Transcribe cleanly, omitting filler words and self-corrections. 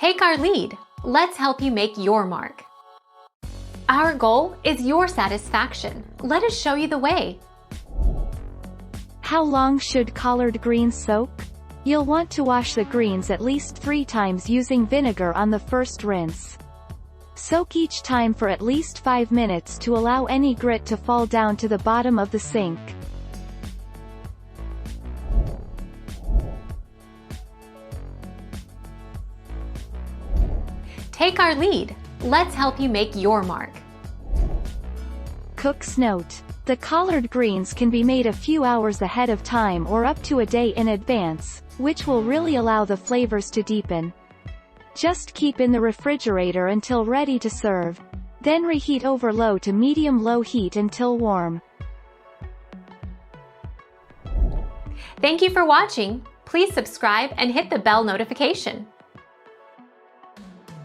Take our lead. Let's help you make your mark. Our goal is your satisfaction. Let us show you the way. How long should collard greens soak? You'll want to wash the greens at least 3 times using vinegar on the first rinse. Soak each time for at least 5 minutes to allow any grit to fall down to the bottom of the sink. Take our lead. Let's help you make your mark. Cook's note: the collard greens can be made a few hours ahead of time or up to a day in advance, which will really allow the flavors to deepen. Just keep in the refrigerator until ready to serve. Then reheat over low to medium-low heat until warm. Thank you for watching. Please subscribe and hit the bell notification.